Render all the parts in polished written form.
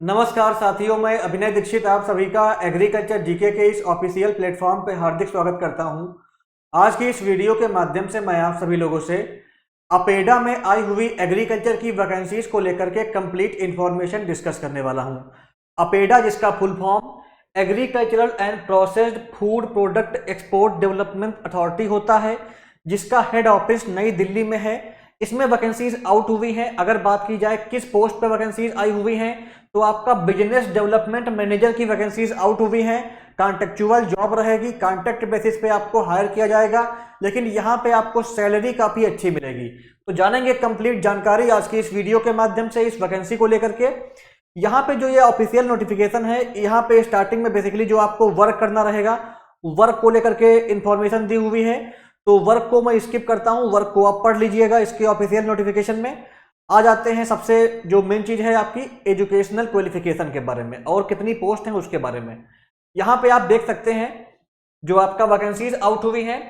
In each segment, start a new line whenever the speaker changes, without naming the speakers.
नमस्कार साथियों, मैं अभिनय दीक्षित आप सभी का एग्रीकल्चर जीके के इस ऑफिशियल प्लेटफॉर्म पर हार्दिक स्वागत करता हूं। आज की इस वीडियो के माध्यम से मैं आप सभी लोगों से अपेडा में आई हुई एग्रीकल्चर की वैकेंसीज को लेकर के कंप्लीट इंफॉर्मेशन डिस्कस करने वाला हूं। अपेडा, जिसका full form agricultural and processed food product export development authority होता है, जिसका हेड ऑफिस नई दिल्ली में है। इसमें वैकेंसीज आउट हुई हैं। अगर बात की जाए किस पोस्ट पे वैकेंसीज आई हुई हैं, तो आपका बिजनेस डेवलपमेंट मैनेजर की वैकेंसीज आउट हुई हैं। कॉन्ट्रेक्चुअल जॉब रहेगी, कॉन्ट्रैक्ट बेसिस पे आपको हायर किया जाएगा, लेकिन यहाँ पे आपको सैलरी काफी अच्छी मिलेगी। तो जानेंगे कंप्लीट जानकारी आज की इस वीडियो के माध्यम से इस वैकेंसी को लेकर के। यहाँ पे जो ये ऑफिशियल नोटिफिकेशन है, यहाँ पे स्टार्टिंग में बेसिकली जो आपको वर्क करना रहेगा, वर्क को लेकर के इंफॉर्मेशन दी हुई है। तो वर्क को मैं स्किप करता हूं, वर्क को आप पढ़ लीजिएगा इसके ऑफिशियल नोटिफिकेशन में। आ जाते हैं सबसे जो मेन चीज है आपकी एजुकेशनल क्वालिफिकेशन के बारे में और कितनी पोस्ट है उसके बारे में। यहां पे आप देख सकते हैं जो आपका वैकेंसीज आउट हुई है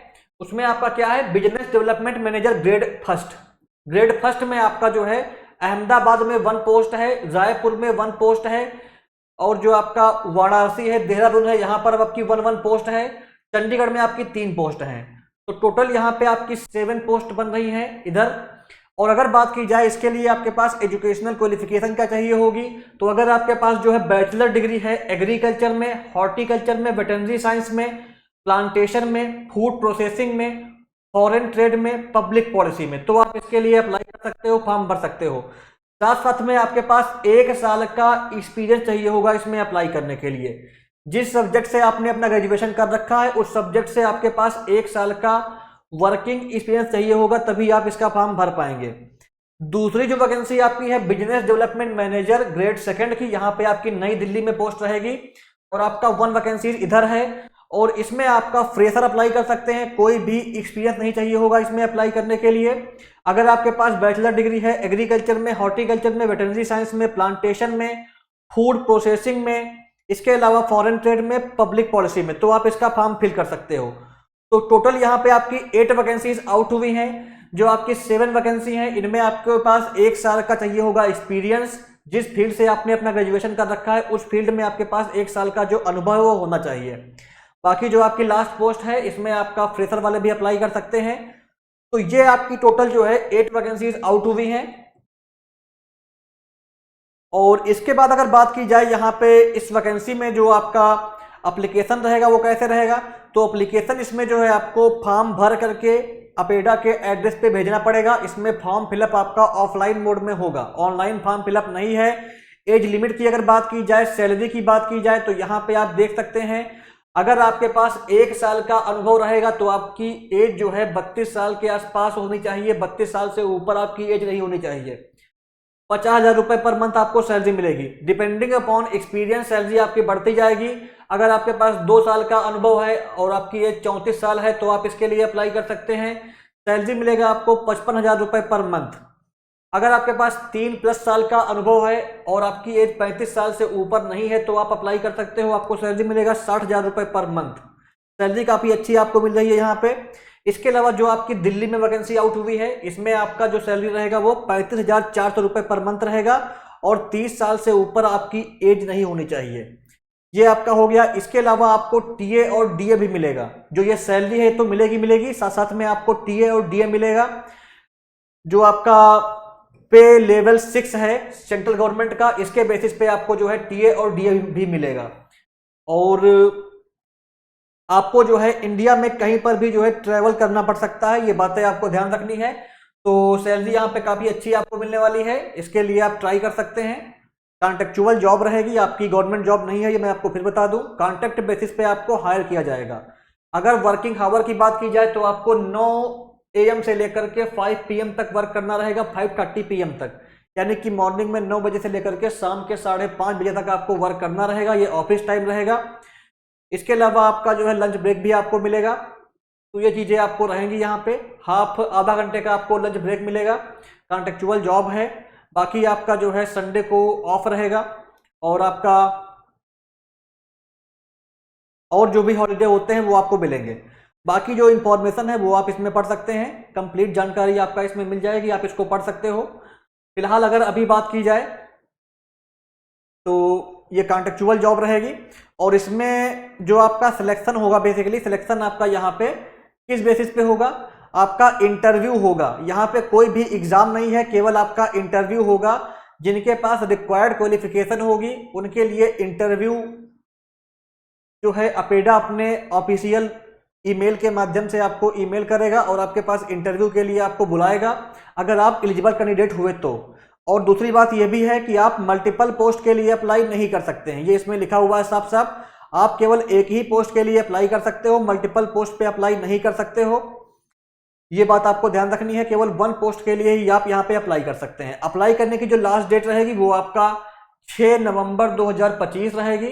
उसमें आपका क्या है, business development manager grade first. Grade first में आपका जो है अहमदाबाद में 1 पोस्ट है, रायपुर में 1 पोस्ट है, और जो आपका वाराणसी है, देहरादून है, यहां पर आपकी 1 पोस्ट है। चंडीगढ़ में आपकी 3 पोस्ट है। तो टोटल यहाँ पे आपकी 7 पोस्ट बन रही है इधर। और अगर बात की जाए इसके लिए आपके पास एजुकेशनल क्वालिफिकेशन क्या चाहिए होगी, तो अगर आपके पास जो है बैचलर डिग्री है एग्रीकल्चर में, हॉर्टिकल्चर में, वेटरनरी साइंस में, प्लांटेशन में, फूड प्रोसेसिंग में, फॉरेन ट्रेड में, पब्लिक पॉलिसी में, तो आप इसके लिए अप्लाई कर सकते हो, फॉर्म भर सकते हो। साथ साथ में आपके पास 1 साल का एक्सपीरियंस चाहिए होगा इसमें अप्लाई करने के लिए। जिस सब्जेक्ट से आपने अपना ग्रेजुएशन कर रखा है उस सब्जेक्ट से आपके पास 1 साल का वर्किंग एक्सपीरियंस चाहिए होगा, तभी आप इसका फॉर्म भर पाएंगे। दूसरी जो वैकेंसी आपकी है business development manager grade second की, यहाँ पे आपकी नई दिल्ली में पोस्ट रहेगी और आपका 1 वैकेंसी इधर है। और इसमें आपका फ्रेशर अप्लाई कर सकते हैं, कोई भी एक्सपीरियंस नहीं चाहिए होगा इसमें अप्लाई करने के लिए। अगर आपके पास बैचलर डिग्री है एग्रीकल्चर में, हॉर्टिकल्चर में, वेटरनरी साइंस में, प्लांटेशन में, फूड प्रोसेसिंग में, इसके अलावा फॉरेन ट्रेड में, पब्लिक पॉलिसी में, तो आप इसका फॉर्म फिल कर सकते हो। तो टोटल यहाँ पे आपकी 8 वैकेंसीज आउट हुई हैं। जो आपकी 7 वैकेंसी हैं इनमें आपके पास 1 साल का चाहिए होगा एक्सपीरियंस। जिस फील्ड से आपने अपना ग्रेजुएशन कर रखा है उस फील्ड में आपके पास 1 साल का जो अनुभव है वो होना चाहिए। बाकी जो आपकी लास्ट पोस्ट है इसमें आपका फ्रेशर वाले भी अप्लाई कर सकते हैं। तो ये आपकी टोटल जो है 8 वैकेंसीज आउट हुई हैं। और इसके बाद अगर बात की जाए यहाँ पे इस वैकेंसी में जो आपका एप्लीकेशन रहेगा वो कैसे रहेगा, तो एप्लीकेशन इसमें जो है आपको फॉर्म भर करके अपेडा के एड्रेस पे भेजना पड़ेगा। इसमें फॉर्म फिलअप आपका ऑफलाइन मोड में होगा, ऑनलाइन फॉर्म फिलअप नहीं है। एज लिमिट की अगर बात की जाए, सैलरी की बात की जाए, तो यहाँ पे आप देख सकते हैं अगर आपके पास 1 साल का अनुभव रहेगा तो आपकी एज जो है 32 साल के आसपास होनी चाहिए। 32 साल से ऊपर आपकी एज नहीं होनी चाहिए। 50,000 रुपए पर मंथ आपको सैलरी मिलेगी। डिपेंडिंग अपॉन एक्सपीरियंस सैलरी आपकी बढ़ती जाएगी। अगर आपके पास 2 साल का अनुभव है और आपकी एज 34 साल है तो आप इसके लिए अप्लाई कर सकते हैं। सैलरी मिलेगा आपको 55,000 रुपए पर मंथ। अगर आपके पास 3+ साल का अनुभव है और आपकी एज 35 साल से ऊपर नहीं है तो आप अप्लाई कर सकते हो। आपको सैलरी मिलेगा 60,000 रुपए पर मंथ। सैलरी काफ़ी अच्छी आपको मिल रही है यहाँ पे। इसके अलावा जो आपकी दिल्ली में वैकेंसी आउट हुई है इसमें आपका जो सैलरी रहेगा वो 35,400 रुपए पर मंथ रहेगा और 30 साल से ऊपर आपकी एज नहीं होनी चाहिए। ये आपका हो गया। इसके अलावा आपको टीए और डीए भी मिलेगा। जो ये सैलरी है तो मिलेगी मिलेगी, साथ साथ में आपको टीए और डीए मिलेगा। जो आपका पे लेवल 6 है सेंट्रल गवर्नमेंट का, इसके बेसिस पे आपको जो है टीए और डीए भी मिलेगा। और आपको जो है इंडिया में कहीं पर भी जो है ट्रैवल करना पड़ सकता है, ये बातें आपको ध्यान रखनी है। तो सैलरी यहाँ पे काफ़ी अच्छी आपको मिलने वाली है, इसके लिए आप ट्राई कर सकते हैं। कॉन्ट्रेक्चुअल जॉब रहेगी, आपकी गवर्नमेंट जॉब नहीं है, ये मैं आपको फिर बता दूं। कॉन्ट्रैक्ट बेसिस पे आपको हायर किया जाएगा। अगर वर्किंग आवर की बात की जाए तो आपको 9 AM से लेकर के 5 PM तक वर्क करना रहेगा, 5:30 PM तक। यानी कि मॉर्निंग में 9 बजे से लेकर के शाम के 5:30 बजे तक आपको वर्क करना रहेगा, ये ऑफिस टाइम रहेगा। इसके अलावा आपका जो है लंच ब्रेक भी आपको मिलेगा। तो ये चीज़ें आपको रहेंगी यहाँ पे। हाफ आधा घंटे का आपको लंच ब्रेक मिलेगा। कॉन्ट्रेक्चुअल जॉब है। बाकी आपका जो है संडे को ऑफ रहेगा और आपका और जो भी हॉलीडे होते हैं वो आपको मिलेंगे। बाकी जो इन्फॉर्मेशन है वो आप इसमें पढ़ सकते हैं। कंप्लीट जानकारी आपका इसमें मिल जाएगी, आप इसको पढ़ सकते हो। फिलहाल अगर अभी बात की जाए तो ये कॉन्ट्रेक्चुअल जॉब रहेगी और इसमें जो आपका सिलेक्शन होगा, बेसिकली सिलेक्शन आपका यहाँ पे किस बेसिस पे होगा, आपका इंटरव्यू होगा। यहाँ पे कोई भी एग्जाम नहीं है, केवल आपका इंटरव्यू होगा। जिनके पास रिक्वायर्ड क्वालिफिकेशन होगी उनके लिए इंटरव्यू जो है अपेडा अपने ऑफिशियल ईमेल के माध्यम से आपको ईमेल करेगा और आपके पास इंटरव्यू के लिए आपको बुलाएगा, अगर आप एलिजिबल कैंडिडेट हुए तो। और दूसरी बात यह भी है कि आप मल्टीपल पोस्ट के लिए अप्लाई नहीं कर सकते हैं, ये इसमें लिखा हुआ है साफ साफ। आप केवल एक ही पोस्ट के लिए अप्लाई कर सकते हो, मल्टीपल पोस्ट पे अप्लाई नहीं कर सकते हो। ये बात आपको ध्यान रखनी है, केवल वन पोस्ट के लिए ही आप यहाँ पे अप्लाई कर सकते हैं। अप्लाई करने की जो लास्ट डेट रहेगी वो आपका 6 नवंबर 2025 रहेगी।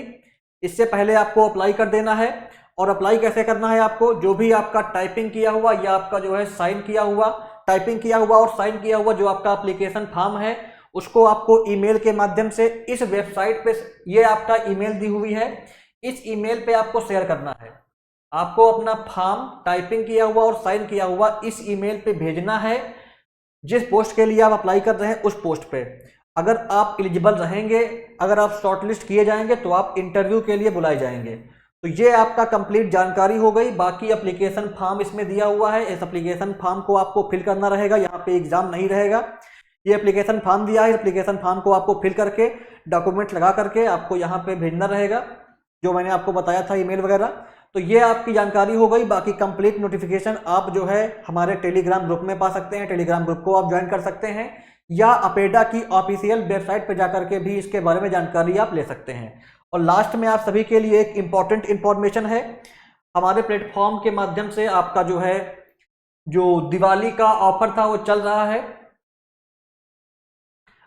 इससे पहले आपको अप्लाई कर देना है। और अप्लाई कैसे करना है आपको, जो भी आपका टाइपिंग किया हुआ या आपका जो है साइन किया हुआ, टाइपिंग किया हुआ और साइन किया हुआ जो आपका एप्लीकेशन फॉर्म है, उसको आपको ईमेल के माध्यम से इस वेबसाइट पे, ये आपका ईमेल दी हुई है, इस ईमेल पे आपको शेयर करना है। आपको अपना फॉर्म टाइपिंग किया हुआ और साइन किया हुआ इस ईमेल पे भेजना है। जिस पोस्ट के लिए आप अप्लाई कर रहे हैं उस पोस्ट पे अगर आप एलिजिबल रहेंगे, अगर आप शॉर्टलिस्ट किए जाएंगे तो आप इंटरव्यू के लिए बुलाए जाएंगे। तो ये आपका कंप्लीट जानकारी हो गई। बाकी एप्लीकेशन फॉर्म इसमें दिया हुआ है, इस एप्लीकेशन फॉर्म को आपको फिल करना रहेगा, यहाँ पे एग्जाम नहीं रहेगा। ये एप्लीकेशन फॉर्म दिया है, एप्लीकेशन फॉर्म को आपको फिल करके डॉक्यूमेंट लगा करके आपको यहाँ पे भेजना रहेगा, जो मैंने आपको बताया था ईमेल वगैरह। तो ये आपकी जानकारी हो गई। बाकी कंप्लीट नोटिफिकेशन आप जो है हमारे टेलीग्राम ग्रुप में पा सकते हैं, टेलीग्राम ग्रुप को आप ज्वाइन कर सकते हैं, या अपेडा की ऑफिशियल वेबसाइट पर जाकर के भी इसके बारे में जानकारी आप ले सकते हैं। और लास्ट में आप सभी के लिए एक इंपॉर्टेंट इंफॉर्मेशन है, हमारे प्लेटफॉर्म के माध्यम से आपका जो है जो दिवाली का ऑफर था वो चल रहा है।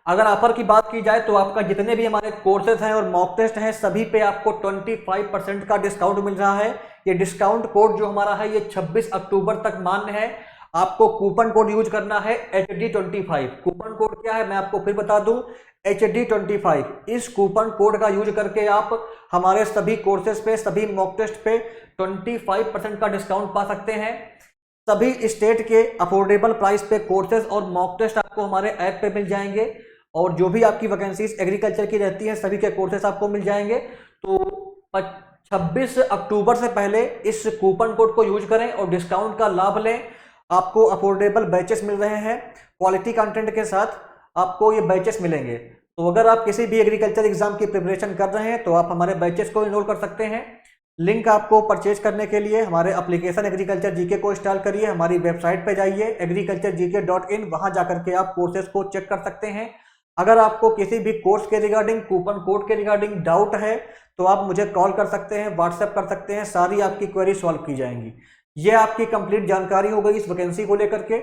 अगर ऑफर की बात की जाए तो आपका जितने भी हमारे कोर्सेज हैं और मॉक टेस्ट हैं सभी पे आपको 25% का डिस्काउंट मिल रहा है। ये डिस्काउंट कोड जो हमारा है ये 26 अक्टूबर तक मान्य है। आपको कूपन कोड यूज करना है HD25। कूपन कोड क्या है मैं आपको फिर बता दूं, HD25। इस कूपन कोड का यूज करके आप हमारे सभी कोर्सेज पे, सभी मॉक टेस्ट पे 25% का डिस्काउंट पा सकते हैं। सभी स्टेट के अफोर्डेबल प्राइस पे कोर्सेज और मॉक टेस्ट आपको हमारे ऐप पे मिल जाएंगे। और जो भी आपकी वैकेंसीज एग्रीकल्चर की रहती हैं सभी के कोर्सेज आपको मिल जाएंगे। तो 26 अक्टूबर से पहले इस कूपन कोड को यूज करें और डिस्काउंट का लाभ लें। आपको अफोर्डेबल बैचेस मिल रहे हैं, क्वालिटी कंटेंट के साथ आपको ये बैचेस मिलेंगे। तो अगर आप किसी भी एग्रीकल्चर एग्जाम की प्रिपरेशन कर रहे हैं तो आप हमारे बैचेस को इनरोल कर सकते हैं। लिंक आपको परचेज करने के लिए हमारे एप्लीकेशन एग्रीकल्चर जीके को इंस्टॉल करिए, हमारी वेबसाइट पे जाइए agriculturegk.in, वहां जाकर के आप कोर्सेज को चेक कर सकते हैं। अगर आपको किसी भी कोर्स के रिगार्डिंग, कूपन कोड के रिगार्डिंग डाउट है तो आप मुझे कॉल कर सकते हैं, व्हाट्सएप कर सकते हैं, सारी आपकी क्वेरी सॉल्व की जाएंगी। ये आपकी कंप्लीट जानकारी हो गई इस वैकेंसी को लेकर के।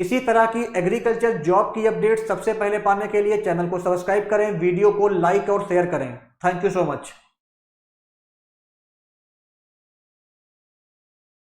इसी तरह की एग्रीकल्चर जॉब की अपडेट सबसे पहले पाने के लिए चैनल को सब्सक्राइब करें, वीडियो को लाइक और शेयर करें। Thank you so much.